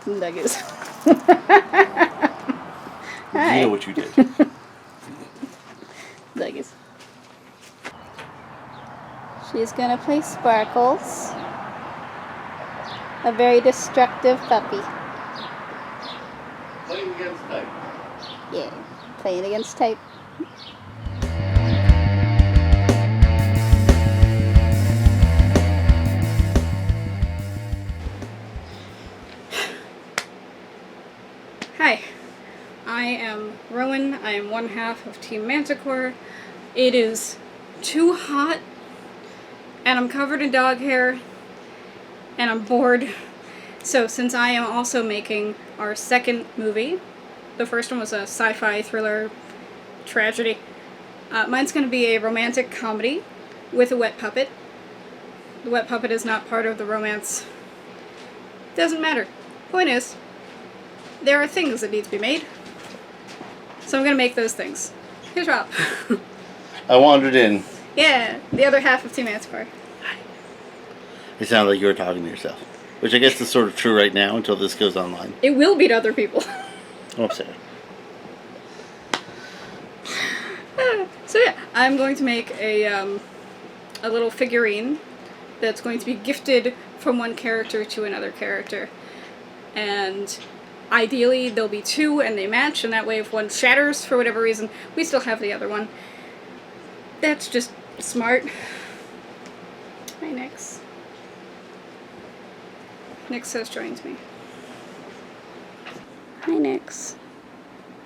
Nuggets. You know what you did. Nuggets. She's gonna play Sparkles. A very destructive puppy. Playing against type. Yeah, playing against type. Hi, I am Rowan. I am one half of Team Manticore. It is too hot, and I'm covered in dog hair, and I'm bored. So since I am also making our second movie, the first one was a sci-fi thriller tragedy, mine's going to be a romantic comedy with a wet puppet. The wet puppet is not part of the romance. Doesn't matter. Point is, there are things that need to be made, so I'm going to make those things. Here's Rob. I wandered in. Yeah, the other half of Team Manticore. It sounded like you were talking to yourself. Which I guess is sort of true right now until this goes online. It will be to other people. Oh, I'm sorry. So yeah, I'm going to make a little figurine that's going to be gifted from one character to another character. And ideally there'll be two and they match, and that way if one shatters for whatever reason, we still have the other one. That's just smart. Hi, Nix. Nix has joined me. Hi, Nix.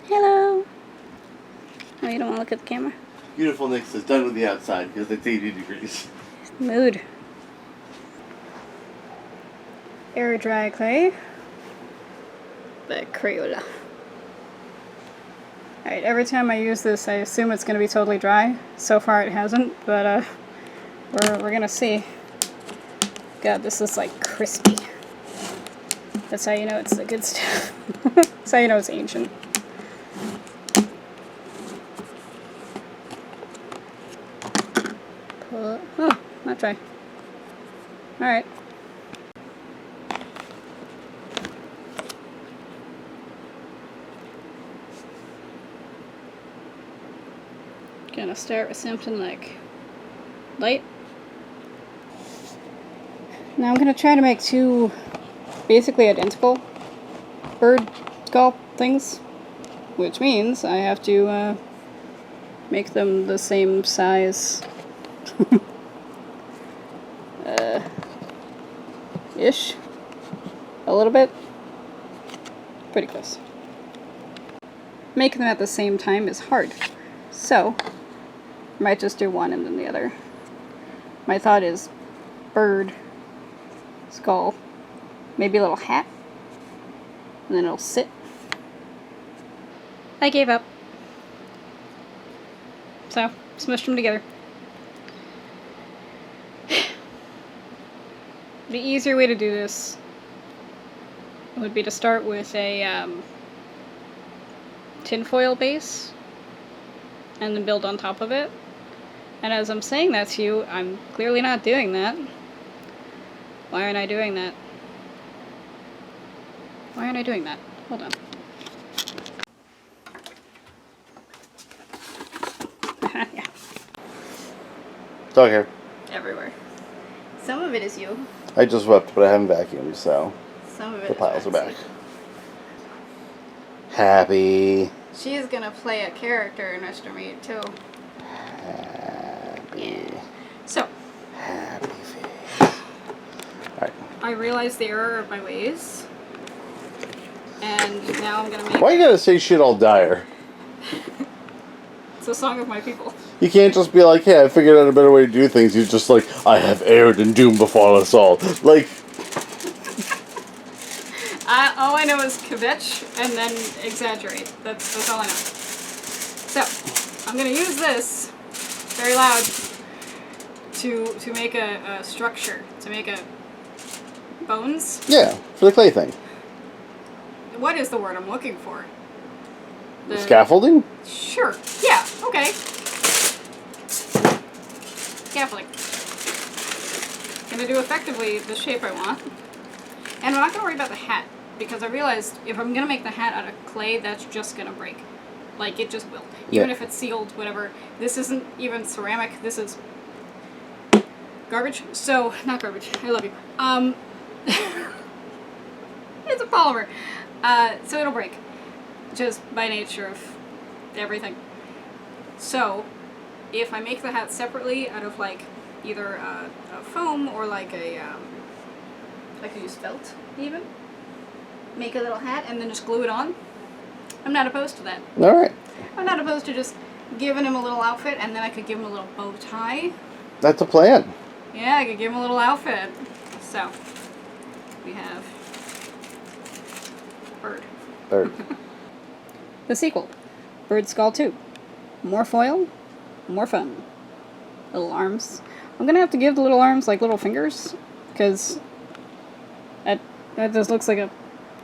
Hello. Oh, you don't want to look at the camera? Beautiful Nix is done with the outside because it's 80 degrees. Mood. Air dry clay. The Crayola. Alright, every time I use this, I assume it's going to be totally dry. So far it hasn't, but we're going to see. God, this is like crispy. That's how you know it's the good stuff. That's how you know it's ancient. Pull it. Oh, not dry. Alright. Gonna start with something like light. Now I'm gonna try to make two basically identical bird skull things, which means I have to make them the same size ish, a little bit, pretty close. Making them at the same time is hard, so I might just do one and then the other. My thought is bird, skull, maybe a little hat, and then it'll sit. I gave up. So, smushed them together. The easier way to do this would be to start with a tinfoil base and then build on top of it. And as I'm saying that to you, I'm clearly not doing that. Why aren't I doing that? Why aren't I doing that? Hold on. Yeah. Dog hair. Everywhere. Some of it is you. I just swept, but I haven't vacuumed, so Some of it the is piles are Roxy. back. Happy. She's gonna play a character in Mr. Meat too. Happy. Yeah. So, Happy face. Alright. I realized the error of my ways. And now I'm gonna make... Why you gotta say shit all dire? It's a song of my people. You can't just be like, hey, I figured out a better way to do things. You're just like, I have erred and doom befall us all. Like... all I know is kvetch and then exaggerate. That's all I know. So, I'm gonna use this very loud to make a structure, to make a bones. Yeah, for the clay thing. What is the word I'm looking for? The Scaffolding? Sure. Yeah. Okay. Scaffolding. Gonna do effectively the shape I want, and I'm not gonna worry about the hat because I realized if I'm gonna make the hat out of clay, that's just gonna break. Like, it just will. Even if it's sealed, whatever. This isn't even ceramic. This is garbage. So, not garbage. I love you. It's a polymer. So it'll break. Just by nature of everything. So, if I make the hat separately out of, like, either a foam or like a, I could use felt, even. Make a little hat and then just glue it on. I'm not opposed to that. Alright. I'm not opposed to just giving him a little outfit, and then I could give him a little bow tie. That's a plan. Yeah, I could give him a little outfit. So, we have bird. Bird. The sequel, Bird Skull 2. More foil, more fun. Little arms. I'm gonna have to give the little arms like little fingers, because that just looks like a,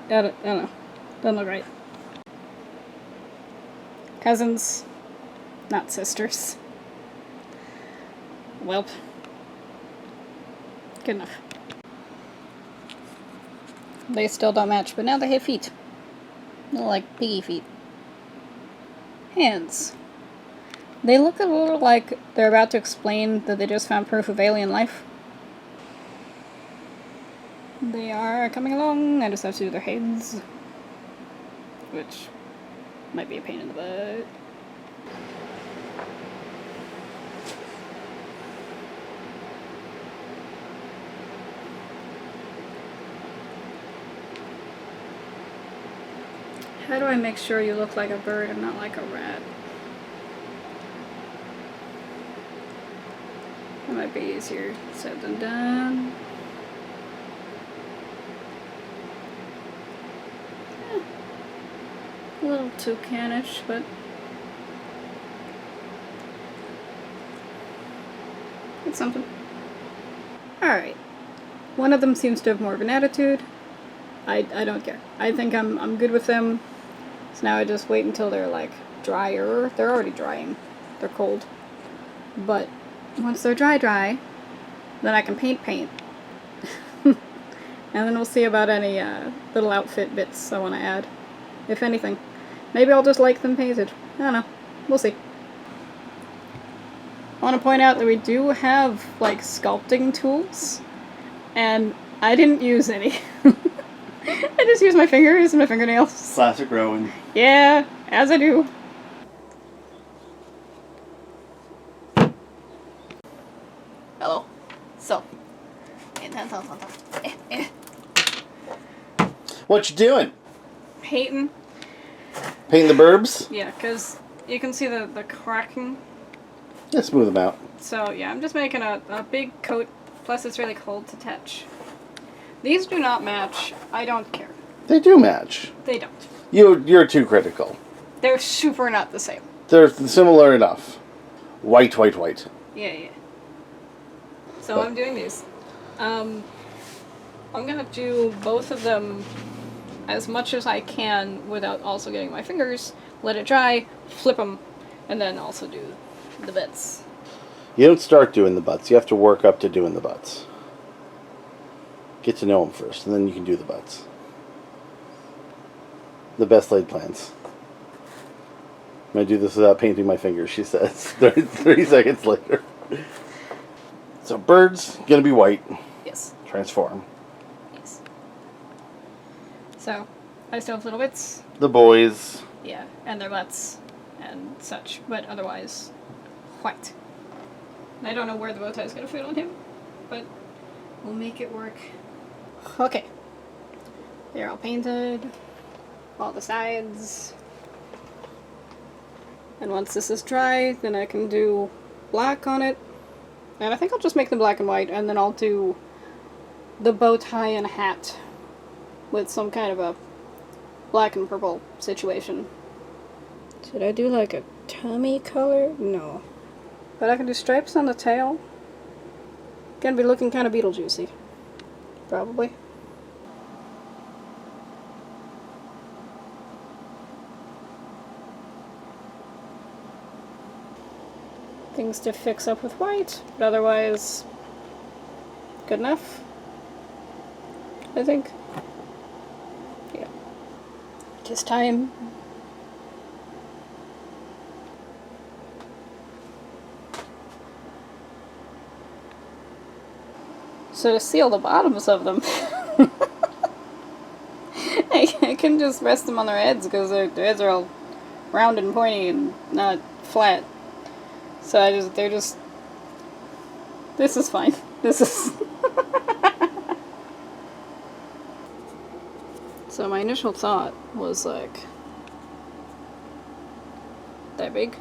I don't know, doesn't look right. Cousins, not sisters. Welp. Good enough. They still don't match, but now they have feet. They're like piggy feet. Hands. They look a little like they're about to explain that they just found proof of alien life. They are coming along. I just have to do their heads. Which might be a pain in the butt. How do I make sure you look like a bird and not like a rat? That might be easier said than done. A little toucan-ish, but it's something. Alright. One of them seems to have more of an attitude. I don't care. I think I'm good with them. So now I just wait until they're like drier. They're already drying. They're cold. But once they're dry, then I can paint. And then we'll see about any little outfit bits I want to add. If anything. Maybe I'll just like them painted. I don't know. We'll see. I want to point out that we do have, like, sculpting tools. And I didn't use any. I just used my fingers and my fingernails. Classic Rowan. Yeah, as I do. Hello. So. What you doing? Painting. Painting the burbs? Yeah, because you can see the cracking. Yeah, smooth them out. So, yeah, I'm just making a big coat, plus it's really cold to touch. These do not match. I don't care. They do match. They don't. You're too critical. They're super not the same. They're similar enough. White. Yeah. So I'm doing these. I'm gonna do both of them as much as I can without also getting my fingers, let it dry, flip them, and then also do the bits. You don't start doing the butts. You have to work up to doing the butts. Get to know them first, and then you can do the butts. The best laid plans. I'm going to do this without painting my fingers, she says. 30 seconds later. So bird's going to be white. Yes. Transform. Yes. So, I still have little bits. The boys. Yeah, and their butts and such, but otherwise white. And I don't know where the bow tie is going to fit on him, but we'll make it work. Okay. They're all painted. All the sides. And once this is dry, then I can do black on it. And I think I'll just make them black and white, and then I'll do the bow tie and hat with some kind of a black and purple situation. Should I do like a tummy color? No. But I can do stripes on the tail. Gonna be looking kind of Beetlejuicy. Probably. Things to fix up with white, but otherwise good enough, I think. his time. So to seal the bottoms of them, I can just rest them on their heads because their heads are all round and pointy and not flat. So they're just, this is fine. This is... So my initial thought was like, that big,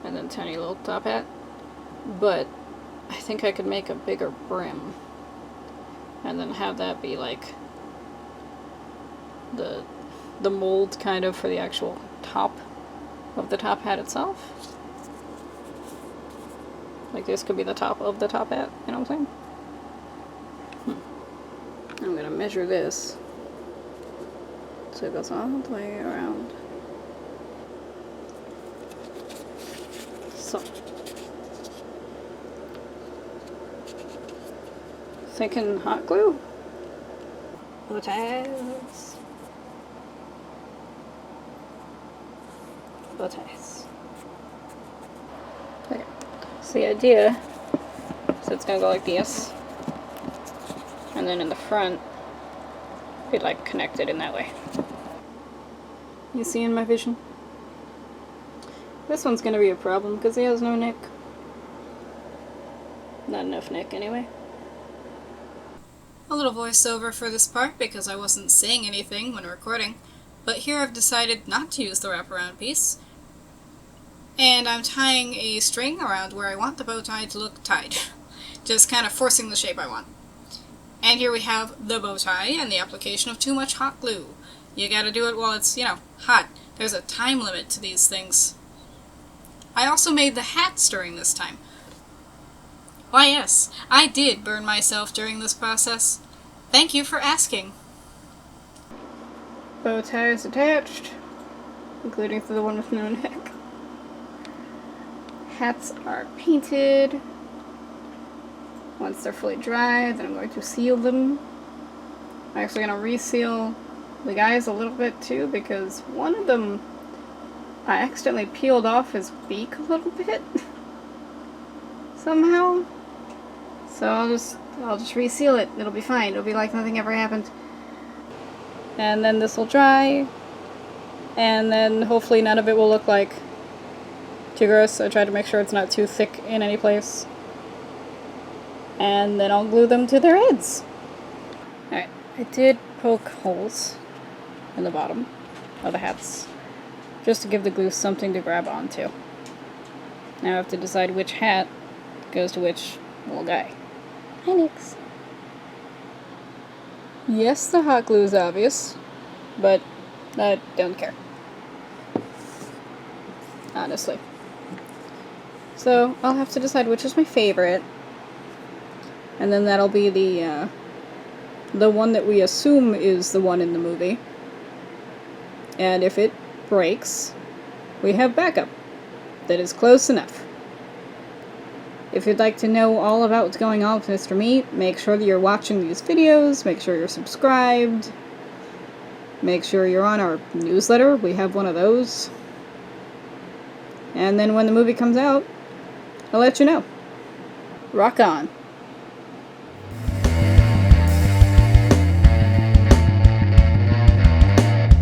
and then tiny little top hat, but I think I could make a bigger brim, and then have that be like the mold kind of for the actual top of the top hat itself. Like this could be the top of the top hat, you know what I'm saying? I'm gonna measure this so it goes all the way around. So, thinking hot glue? Bow ties. Bow ties. Okay, so the idea is it's gonna go like this. And then in the front, be like connected in that way. You seeing my vision? This one's gonna be a problem because he has no neck. Not enough neck anyway. A little voiceover for this part because I wasn't saying anything when recording, but here I've decided not to use the wraparound piece. And I'm tying a string around where I want the bow tie to look tied. Just kind of forcing the shape I want. And here we have the bow tie and the application of too much hot glue. You gotta do it while it's, hot. There's a time limit to these things. I also made the hats during this time. Why yes, I did burn myself during this process. Thank you for asking. Bow tie is attached, including to the one with no neck. Hats are painted. Once they're fully dry, then I'm going to seal them. I'm actually going to reseal the guys a little bit too, because one of them, I accidentally peeled off his beak a little bit. Somehow. So I'll just reseal it. It'll be fine. It'll be like nothing ever happened. And then this will dry. And then hopefully none of it will look like too gross. I try to make sure it's not too thick in any place. And then I'll glue them to their heads. Alright, I did poke holes in the bottom of the hats, just to give the glue something to grab onto. Now I have to decide which hat goes to which little guy. Hi, Nix. Yes, the hot glue is obvious, but I don't care. Honestly. So, I'll have to decide which is my favorite. And then that'll be the one that we assume is the one in the movie. And if it breaks, we have backup. That is close enough. If you'd like to know all about what's going on with Mr. Meat, make sure that you're watching these videos, make sure you're subscribed, make sure you're on our newsletter, we have one of those. And then when the movie comes out, I'll let you know. Rock on.